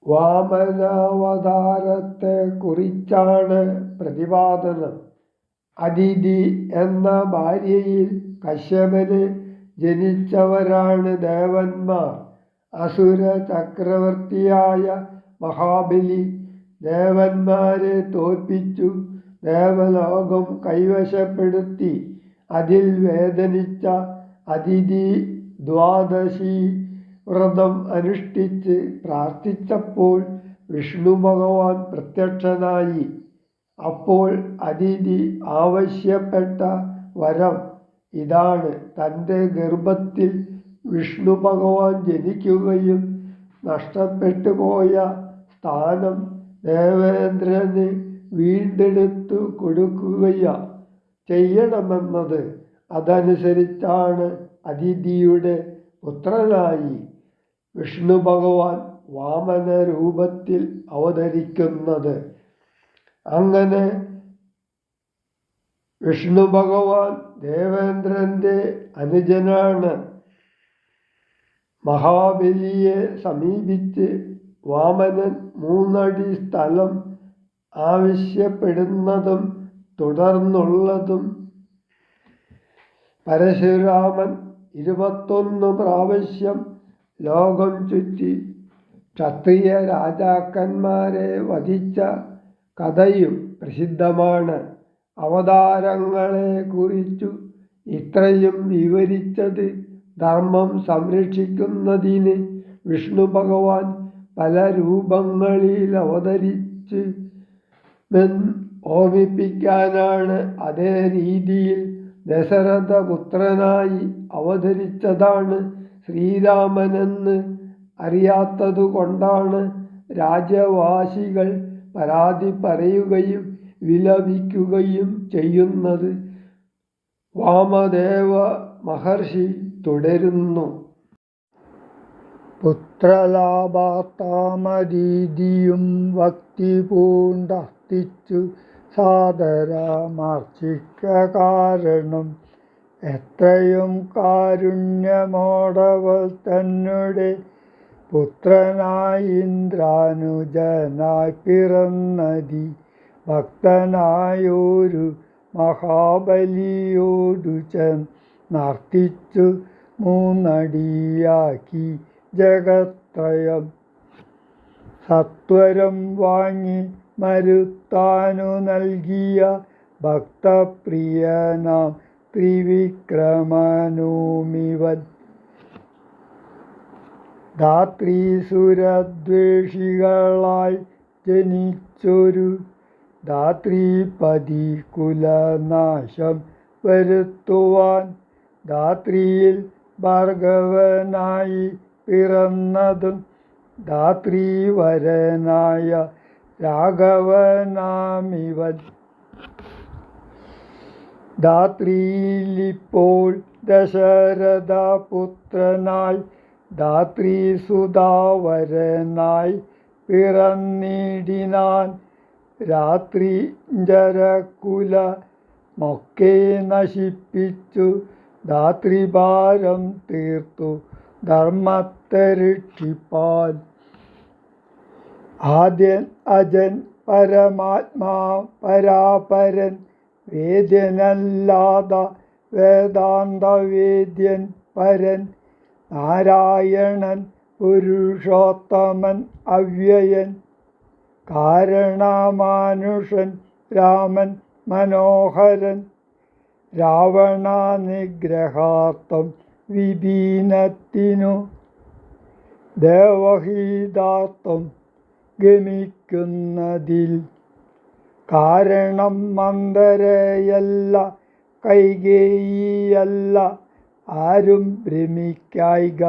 വാമനാവതാരത്തെക്കുറിച്ചാണ് പ്രതിപാദനം. അദിതി എന്ന ഭാര്യയിൽ കശ്യപന് ജനിച്ചവരാണ് ദേവന്മാർ. അസുര ചക്രവർത്തിയായ മഹാബലി ദേവന്മാരെ തോൽപ്പിച്ചു ദേവലോകം കൈവശപ്പെടുത്തി. അതിൽ വേദനിച്ച അദിതി ദ്വാദശി വ്രതം അനുഷ്ഠിച്ച് പ്രാർത്ഥിച്ചപ്പോൾ വിഷ്ണു ഭഗവാൻ പ്രത്യക്ഷനായി. അപ്പോൾ അദിതി ആവശ്യപ്പെട്ട വരം ഇതാണ്: തൻ്റെ ഗർഭത്തിൽ വിഷ്ണു ഭഗവാൻ ജനിക്കുകയും നഷ്ടപ്പെട്ടുപോയ സ്ഥാനം ദേവേന്ദ്രന് വീണ്ടെടുത്തു കൊടുക്കുകയും ചെയ്യണമെന്നത്. അതനുസരിച്ചാണ് അദിതിയുടെ പുത്രനായി വിഷ്ണു ഭഗവാൻ വാമന രൂപത്തിൽ അവതരിക്കുന്നത്. അങ്ങനെ വിഷ്ണു ഭഗവാൻ ദേവേന്ദ്രൻ്റെ അനുജനാണ്. മഹാബലിയെ സമീപിച്ച് വാമനൻ 3 അടി സ്ഥലം ആവശ്യപ്പെടുന്നതും തുടർന്നുള്ളതും പരശുരാമൻ 21 പ്രാവശ്യം ലോകം ചുറ്റി ക്ഷത്രിയ രാജാക്കന്മാരെ വധിച്ച കഥയും പ്രസിദ്ധമാണ്. അവതാരങ്ങളെക്കുറിച്ചു ഇത്രയും വിവരിച്ചത് ധർമ്മം സംരക്ഷിക്കുന്നതിന് വിഷ്ണു ഭഗവാൻ പല രൂപങ്ങളിൽ അവതരിച്ച് ഓർമ്മിപ്പിക്കാനാണ്. അതേ രീതിയിൽ ദശരഥപുത്രനായി അവതരിച്ചതാണ് ശ്രീരാമനെന്ന് അറിയാത്തതുകൊണ്ടാണ് രാജ്യവാസികൾ പരാതി പറയുകയും വിലപിക്കുകയും ചെയ്യുന്നത്. വാമദേവ മഹർഷി തുടരുന്നു. പുത്രലാഭാർത്താമദീതിയും ഭക്തി പൂണ്ടർത്തിച്ചു സാദരമർച്ചിക്ക കാരണം എത്രയും കാരുണ്യമോടവൾ തന്നെ പുത്രനായി ഇന്ദ്രാനുജനായി പിറന്നതി. ഭക്തനായൊരു മഹാബലിയോടു ചെന്നർത്ഥിച്ചു 3 അടിയാക്കി ജഗത്രയം. സത്വരം വാങ്ങി മരുത്താനു നൽകിയ ഭക്തപ്രിയനാം ത്രിവിക്രമനുമിവൻ. ധാത്രീസുരദ്വേഷികളായി ജനിച്ചൊരു ധാത്രീപതി കുലനാശം വരുത്തുവാൻ ധാത്രിയിൽ ഭാർഗവനായി പിറന്നതും ധാത്രീവരനായ രാഘവനാമിവൻ. ധാത്രിയിലിപ്പോൾ ദശരഥപുത്രനായി ധാത്രീസുതാവരനായി പിറന്നിടിനാൻ. രാത്രിഞ്ചരകുലമൊക്കെ നശിപ്പിച്ചു ധാത്രിഭാരം തീർത്തു ധർമ്മത്തെ രക്ഷിപ്പാൻ. ആദ്യൻ അജൻ പരമാത്മാ പരാപരൻ വേദ്യനല്ലാത വേദാന്തവേദ്യൻ പരൻ നാരായണൻ പുരുഷോത്തമൻ അവ്യയൻ കാരണമാനുഷൻ രാമൻ മനോഹരൻ രാവണനിഗ്രഹാർത്ഥം വിഭീനത്തിനു ദേവഹിതാർത്ഥം ഗമിക്കുന്നതിൽ കാരണം മന്ദരയല്ല കൈകേയിയല്ല ആരും ഭ്രമിക്കായിക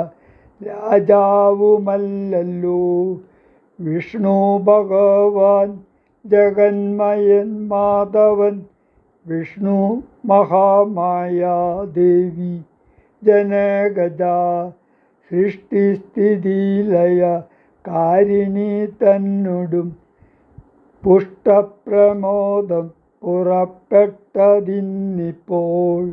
രാജാവുമല്ലല്ലോ വിഷ്ണു ഭഗവാൻ ജഗന്മയൻ മാധവൻ വിഷ്ണു മഹാമായാദേവി ജനകജ സൃഷ്ടിസ്ഥിതിലയ കാരിണി തന്നോടും പുഷ്ടപ്രമോദം പുറപ്പെട്ടതിന്നിപ്പോൾ